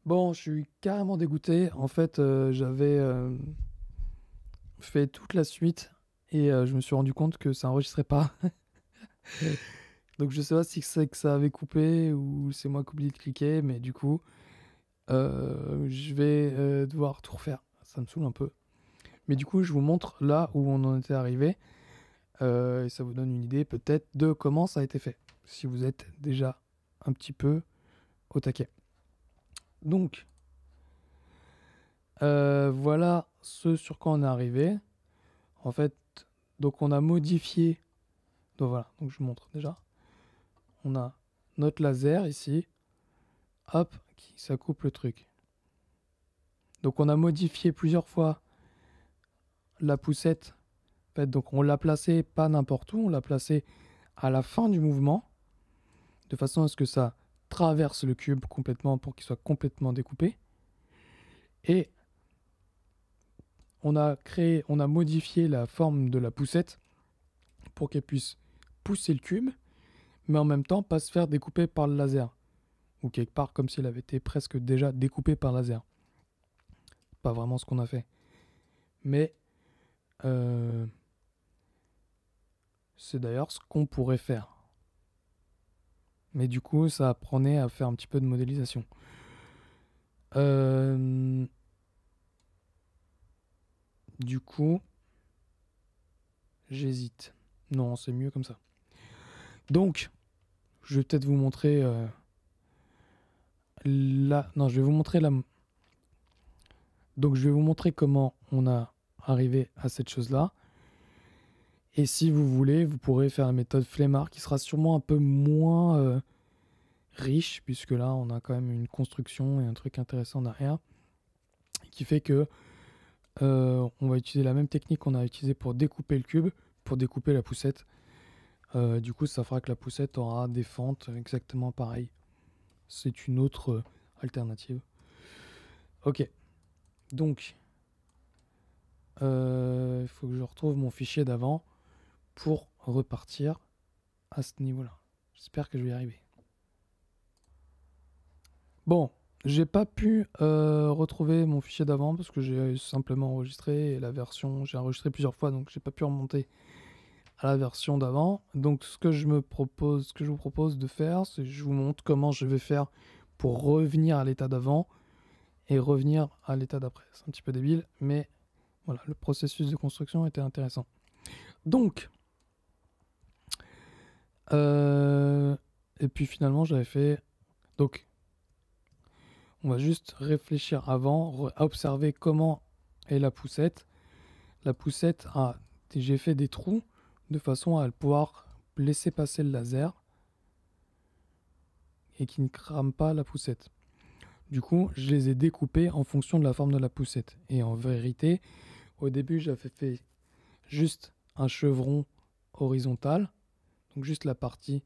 Bon, je suis carrément dégoûté. En fait, j'avais fait toute la suite et je me suis rendu compte que ça enregistrait pas. Donc je sais pas si c'est que ça avait coupé ou c'est moi qui ai oublié de cliquer, mais du coup, je vais devoir tout refaire. Ça me saoule un peu. Mais du coup, je vous montre là où on en était arrivé et ça vous donne une idée peut-être de comment ça a été fait, si vous êtes déjà un petit peu au taquet. Donc, voilà ce sur quoi on est arrivé. En fait, donc on a modifié. Donc voilà, donc je vous montre déjà. On a notre laser ici. Hop, ça coupe le truc. Donc on a modifié plusieurs fois la poussette. En fait, donc on l'a placée pas n'importe où, on l'a placée à la fin du mouvement, de façon à ce que ça traverse le cube complètement pour qu'il soit complètement découpé. Et on a modifié la forme de la poussette pour qu'elle puisse pousser le cube, mais en même temps pas se faire découper par le laser. Ou quelque part comme s'il avait été presque déjà découpé par laser. Pas vraiment ce qu'on a fait. Mais euh, c'est d'ailleurs ce qu'on pourrait faire. Mais du coup, ça apprenait à faire un petit peu de modélisation. Euh, du coup, j'hésite. Non, c'est mieux comme ça. Donc, je vais peut-être vous montrer là. Non, je vais vous montrer la. Donc, je vais vous montrer comment on a arrivé à cette chose-là. Et si vous voulez, vous pourrez faire la méthode Flemmard qui sera sûrement un peu moins riche, puisque là, on a quand même une construction et un truc intéressant derrière, qui fait que on va utiliser la même technique qu'on a utilisée pour découper le cube, pour découper la poussette. Du coup, ça fera que la poussette aura des fentes exactement pareilles. C'est une autre alternative. Ok, donc, il faut que je retrouve mon fichier d'avant pour repartir à ce niveau-là. J'espère que je vais y arriver. Bon, j'ai pas pu retrouver mon fichier d'avant parce que j'ai simplement enregistré la version. J'ai enregistré plusieurs fois, donc j'ai pas pu remonter à la version d'avant. Donc ce que je vous propose de faire, c'est que je vous montre comment je vais faire pour revenir à l'état d'avant et revenir à l'état d'après. C'est un petit peu débile, mais voilà, le processus de construction était intéressant. Donc, et puis finalement j'avais fait. Donc, on va juste réfléchir avant, observer comment est la poussette. La poussette j'ai fait des trous de façon à pouvoir laisser passer le laser et qui ne crame pas la poussette. Du coup, je les ai découpés en fonction de la forme de la poussette. Et en vérité, au début, j'avais fait juste un chevron horizontal, donc juste la partie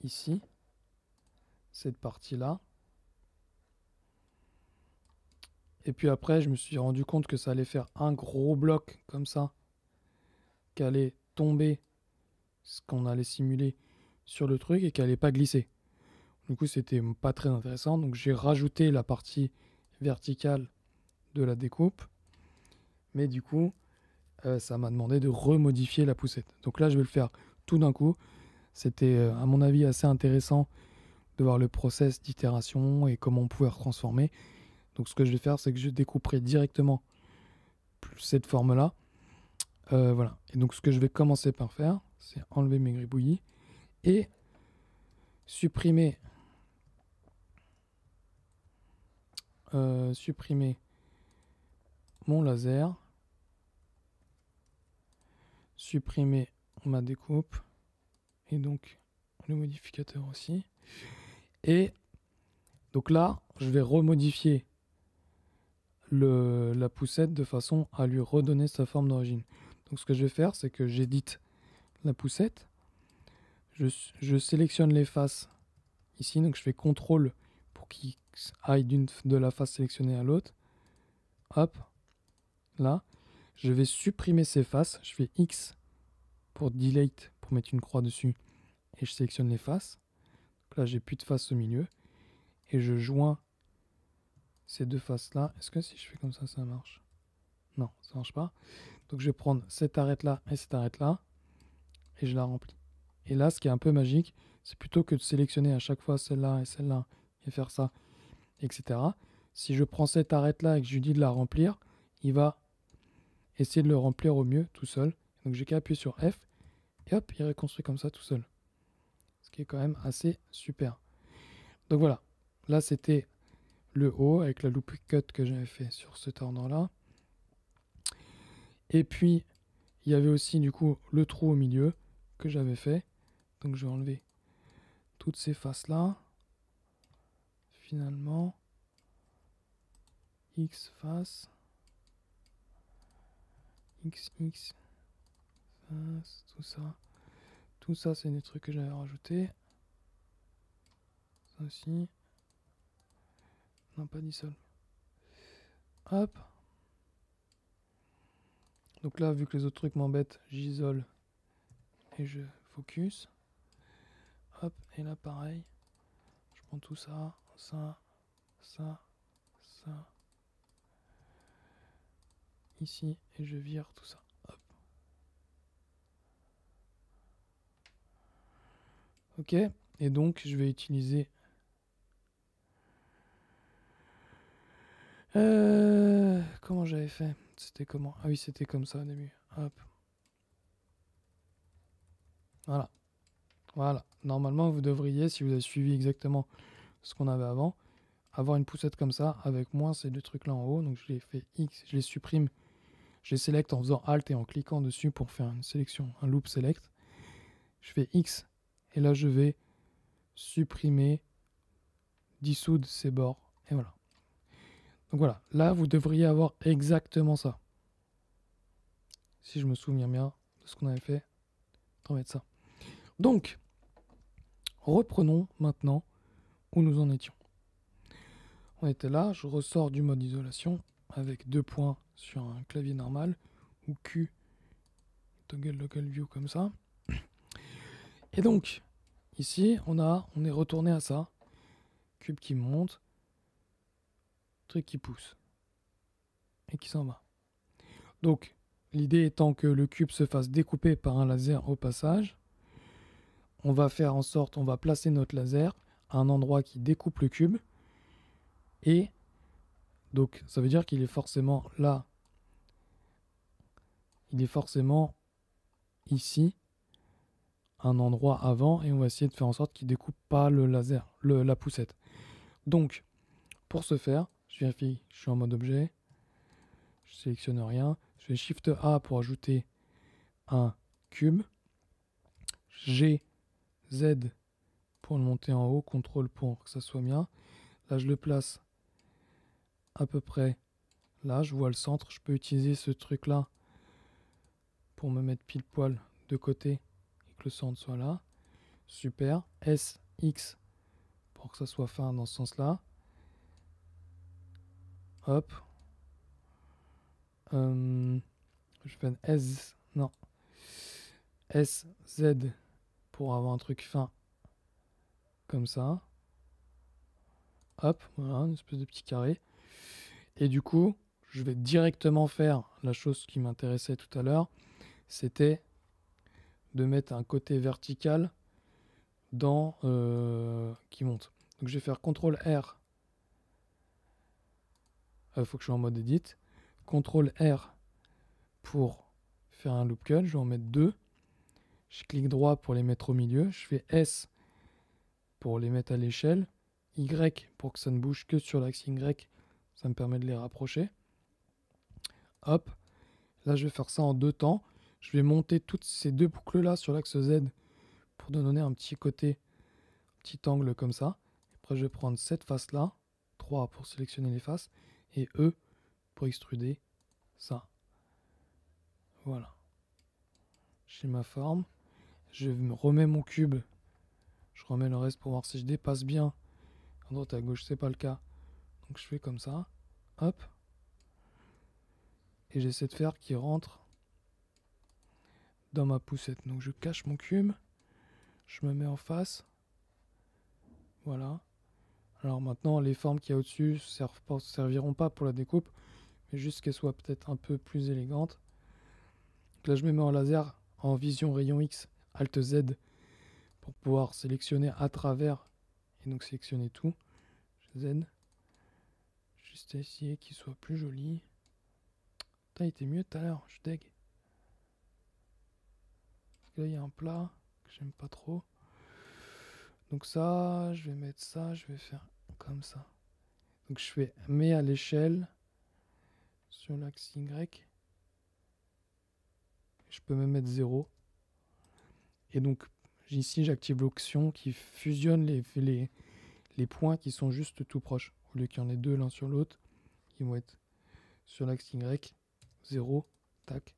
ici, cette partie-là. Et puis après, je me suis rendu compte que ça allait faire un gros bloc comme ça, qui allait tomber, ce qu'on allait simuler sur le truc et qui allait pas glisser. Du coup, c'était pas très intéressant. Donc j'ai rajouté la partie verticale de la découpe. Mais du coup, ça m'a demandé de remodifier la poussette. Donc là, je vais le faire tout d'un coup. C'était, à mon avis, assez intéressant de voir le process d'itération et comment on pouvait retransformer. Donc ce que je vais faire, c'est que je découperai directement cette forme-là. Voilà. Et donc ce que je vais commencer par faire, c'est enlever mes gribouillis et supprimer, supprimer mon laser, supprimer ma découpe et donc le modificateur aussi. Et donc là, je vais remodifier la poussette de façon à lui redonner sa forme d'origine. Donc ce que je vais faire, c'est que j'édite la poussette, je sélectionne les faces ici, donc je fais CTRL pour qu'il aille de la face sélectionnée à l'autre. Hop, là, je vais supprimer ces faces, je fais X pour delete, pour mettre une croix dessus, et je sélectionne les faces. Donc là, j'ai plus de face au milieu, et je joins ces deux faces-là. Est-ce que si je fais comme ça marche? Non, ça marche pas. Donc je vais prendre cette arête-là et cette arête-là, et je la remplis. Et là, ce qui est un peu magique, c'est plutôt que de sélectionner à chaque fois celle-là, et faire ça, etc. Si je prends cette arête-là et que je lui dis de la remplir, il va essayer de le remplir au mieux tout seul. Donc j'ai qu'à appuyer sur F, et hop, il reconstruit comme ça tout seul. Ce qui est quand même assez super. Donc voilà, là c'était le haut avec la loop cut que j'avais fait sur cet ordre-là. Et puis, il y avait aussi du coup le trou au milieu que j'avais fait. Donc je vais enlever toutes ces faces-là. Finalement, X face, XX face, tout ça. Tout ça, c'est des trucs que j'avais rajouté. Ça aussi. Non, pas dissol. Hop. Donc là, vu que les autres trucs m'embêtent, j'isole et je focus. Hop, et là pareil. Je prends tout ça, ça, ça, ça. Ici, et je vire tout ça. Hop. Ok, et donc je vais utiliser... comment j'avais fait? C'était comment? Ah oui, c'était comme ça au début. Hop. Voilà. Voilà. Normalement, vous devriez, si vous avez suivi exactement ce qu'on avait avant, avoir une poussette comme ça, avec moins ces deux trucs là en haut. Donc je les fais X, je les supprime, je les sélecte en faisant Alt et en cliquant dessus pour faire une sélection, un loop select. Je fais X, et là je vais supprimer, dissoudre ces bords, et voilà. Donc voilà, là vous devriez avoir exactement ça. Si je me souviens bien de ce qu'on avait fait, on va mettre ça. Donc, reprenons maintenant où nous en étions. On était là, je ressors du mode isolation avec 2 points sur un clavier normal, ou Q, toggle local view comme ça. Et donc, ici, on est retourné à ça. Cube qui monte, truc qui pousse, et qui s'en va. Donc, l'idée étant que le cube se fasse découper par un laser au passage, on va faire en sorte, on va placer notre laser à un endroit qui découpe le cube, et donc ça veut dire qu'il est forcément là, il est forcément ici, un endroit avant, et on va essayer de faire en sorte qu'il découpe pas le laser, la poussette. Donc, pour ce faire, je vérifie, je suis en mode objet, je sélectionne rien, je fais Shift A pour ajouter un cube, G, Z pour le monter en haut, CTRL pour que ça soit bien. Là, je le place à peu près là, je vois le centre, je peux utiliser ce truc là pour me mettre pile poil de côté et que le centre soit là. Super. S, X pour que ça soit fin dans ce sens-là. Hop. Je fais un S, non. S, Z pour avoir un truc fin comme ça. Hop, voilà, une espèce de petit carré. Et du coup, je vais directement faire la chose qui m'intéressait tout à l'heure, c'était de mettre un côté vertical dans qui monte. Donc je vais faire CTRL R. Il faut que je sois en mode edit. CTRL R pour faire un loop cut. Je vais en mettre 2. Je clique droit pour les mettre au milieu. Je fais S pour les mettre à l'échelle. Y pour que ça ne bouge que sur l'axe Y. Ça me permet de les rapprocher. Hop. Là, je vais faire ça en 2 temps. Je vais monter toutes ces 2 boucles-là sur l'axe Z pour donner un petit côté, un petit angle comme ça. Après, je vais prendre cette face-là. 3 pour sélectionner les faces. Et E pour extruder ça. Voilà. J'ai ma forme. Je me remets mon cube. Je remets le reste pour voir si je dépasse bien. À droite, à gauche, c'est pas le cas. Donc je fais comme ça. Hop. Et j'essaie de faire qu'il rentre dans ma poussette. Donc je cache mon cube. Je me mets en face. Voilà. Alors maintenant, les formes qu'il y a au-dessus serviront pas pour la découpe, mais juste qu'elles soient peut-être un peu plus élégantes. Donc là, je me mets en laser en vision rayon X, Alt Z, pour pouvoir sélectionner à travers, et donc sélectionner tout. Z. Juste essayer qu'il soit plus joli. Putain, il était mieux tout à l'heure, je suis deg. Parce que là, il y a un plat que j'aime pas trop. Donc ça, je vais mettre ça, je vais faire comme ça. Donc je fais mets à l'échelle sur l'axe Y. Je peux même mettre 0. Et donc ici, j'active l'option qui fusionne les points qui sont juste tout proches. Au lieu qu'il y en ait deux l'un sur l'autre, ils vont être sur l'axe Y, 0, tac.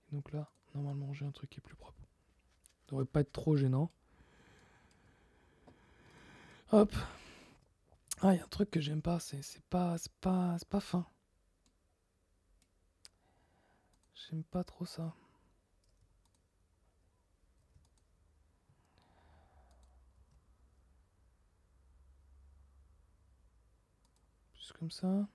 Et donc là, normalement, j'ai un truc qui est plus propre. Ça devrait pas être trop gênant. Hop. Ah, il y a un truc que j'aime pas, c'est pas fin. J'aime pas trop ça. Juste comme ça.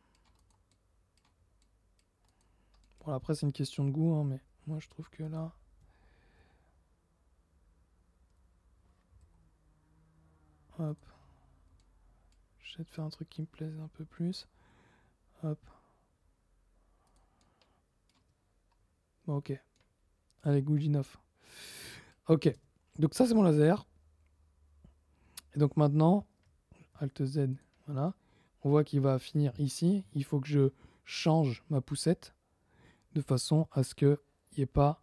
Bon, après, c'est une question de goût, hein, mais moi, je trouve que là... Hop. J'essaie de faire un truc qui me plaise un peu plus. Hop. Bon, ok. Allez, Goujinov. Ok. Donc ça, c'est mon laser. Et donc maintenant, Alt Z, voilà. On voit qu'il va finir ici. Il faut que je change ma poussette de façon à ce qu'il n'y ait pas...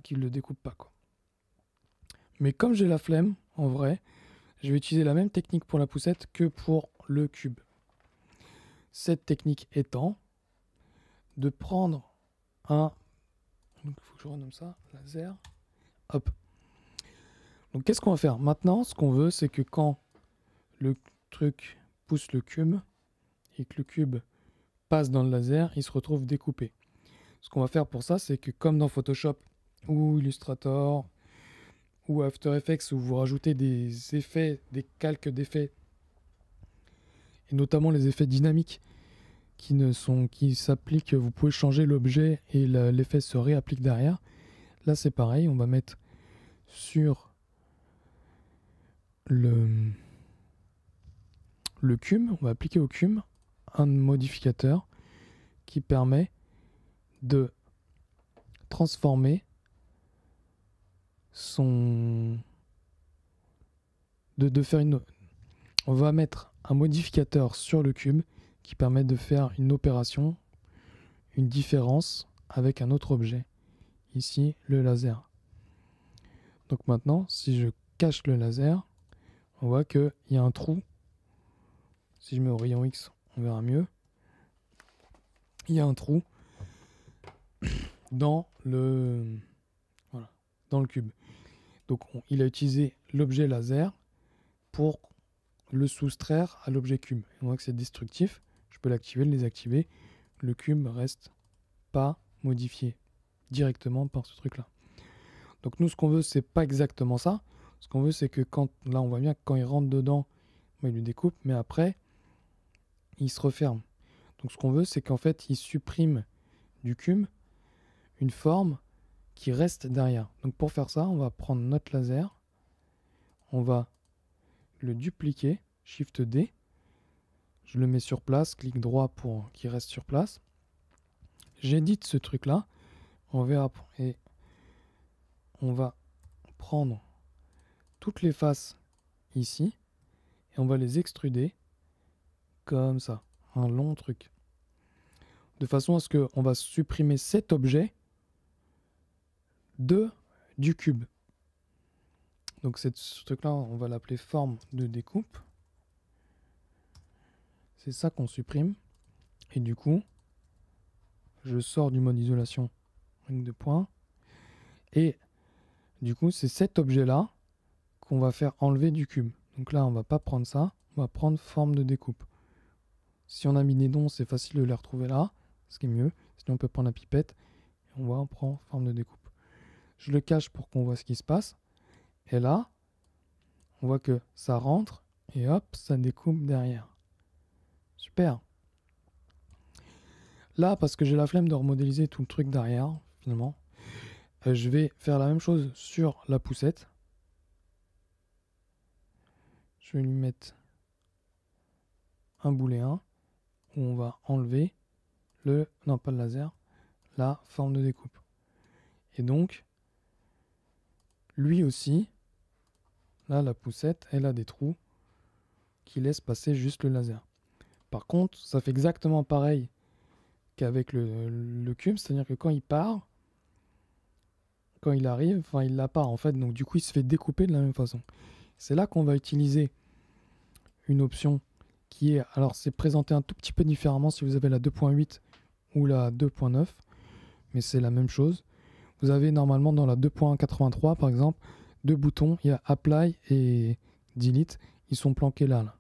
qu'il ne le découpe pas, quoi. Mais comme j'ai la flemme, en vrai, je vais utiliser la même technique pour la poussette que pour le cube. Cette technique étant de prendre un... Donc il faut que je renomme ça, laser. Hop. Donc qu'est-ce qu'on va faire? Maintenant, ce qu'on veut, c'est que quand le truc pousse le cube et que le cube passe dans le laser, il se retrouve découpé. Ce qu'on va faire pour ça, c'est que comme dans Photoshop ou Illustrator ou After Effects, où vous rajoutez des effets, des calques d'effets, et notamment les effets dynamiques qui s'appliquent, vous pouvez changer l'objet et l'effet se réapplique derrière. Là, c'est pareil, on va mettre sur le cube, on va appliquer au cube un modificateur qui permet de transformer de faire une... On va mettre un modificateur sur le cube qui permet de faire une opération, une différence avec un autre objet. Ici, le laser. Donc maintenant, si je cache le laser, on voit qu'il y a un trou. Si je mets au rayon X, on verra mieux. Il y a un trou dans le cube. Donc il a utilisé l'objet laser pour le soustraire à l'objet cube. On voit que c'est destructif. Je peux l'activer, le désactiver. Le cube reste pas modifié directement par ce truc là. Donc nous, ce qu'on veut, c'est pas exactement ça. Ce qu'on veut, c'est que là on voit bien que quand il rentre dedans, il lui découpe, mais après il se referme. Donc ce qu'on veut, c'est qu'en fait il supprime du cube une forme qui reste derrière. Donc pour faire ça, on va prendre notre laser, on va le dupliquer, Shift D, je le mets sur place, clic droit pour qu'il reste sur place. J'édite ce truc là, on verra, et on va prendre toutes les faces ici et on va les extruder comme ça, un long truc, de façon à ce qu'on va supprimer cet objet du cube. Donc ce truc là, on va l'appeler forme de découpe. C'est ça qu'on supprime. Et du coup, je sors du mode isolation, ring de points. Et du coup, c'est cet objet-là qu'on va faire enlever du cube. Donc là, on va pas prendre ça, on va prendre forme de découpe. Si on a mis des noms, c'est facile de les retrouver là, ce qui est mieux. Sinon, on peut prendre la pipette et on prend forme de découpe. Je le cache pour qu'on voit ce qui se passe. Et là, on voit que ça rentre Et hop, ça découpe derrière. Super. Là, parce que j'ai la flemme de remodéliser tout le truc derrière, finalement, je vais faire la même chose sur la poussette. Je vais lui mettre un boulet 1 où on va enlever le... Non, pas le laser, la forme de découpe. Et donc, lui aussi, là, la poussette, elle a des trous qui laissent passer juste le laser. Par contre, ça fait exactement pareil qu'avec le cube, c'est-à-dire que quand il part, quand il arrive, enfin il l'a pas en fait, donc du coup il se fait découper de la même façon. C'est là qu'on va utiliser une option qui est, alors c'est présenté un tout petit peu différemment si vous avez la 2.8 ou la 2.9, mais c'est la même chose. Vous avez normalement dans la 2.83 par exemple, deux boutons, il y a Apply et Delete, ils sont planqués là,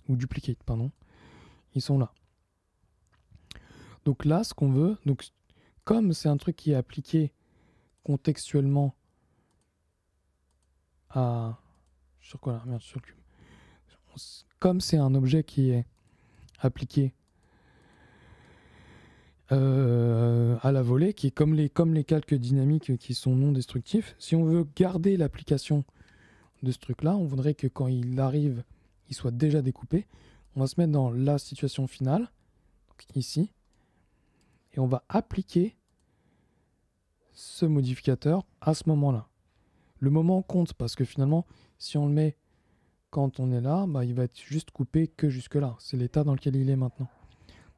ou Duplicate, pardon, ils sont là. Donc là, ce qu'on veut, donc comme c'est un truc qui est appliqué contextuellement à... Sur quoi là? Merde, sur le cube. Comme c'est un objet qui est appliqué à la volée, qui est comme les calques dynamiques qui sont non destructifs, si on veut garder l'application de ce truc-là, on voudrait que quand il arrive, il soit déjà découpé. On va se mettre dans la situation finale, donc ici, et on va appliquer ce modificateur à ce moment-là. Le moment compte parce que finalement, si on le met quand on est là, bah, il va être juste coupé que jusque là. C'est l'état dans lequel il est maintenant.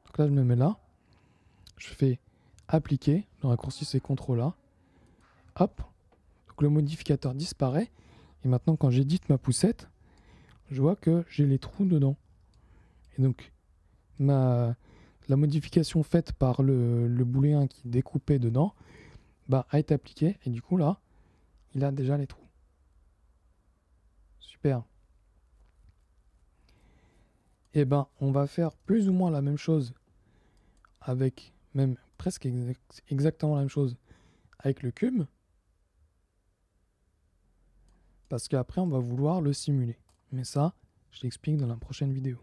Donc là, je me mets là. Je fais appliquer. Le raccourci, c'est CTRL A. Hop. Donc le modificateur disparaît. Et maintenant, quand j'édite ma poussette, je vois que j'ai les trous dedans. Et donc, la modification faite par le booléen qui découpait dedans bah, a été appliquée. Et du coup, là, il a déjà les trous. Super. Et ben, on va faire plus ou moins la même chose avec, même presque exactement la même chose avec le cube. Parce qu'après, on va vouloir le simuler. Mais ça, je l'explique dans la prochaine vidéo.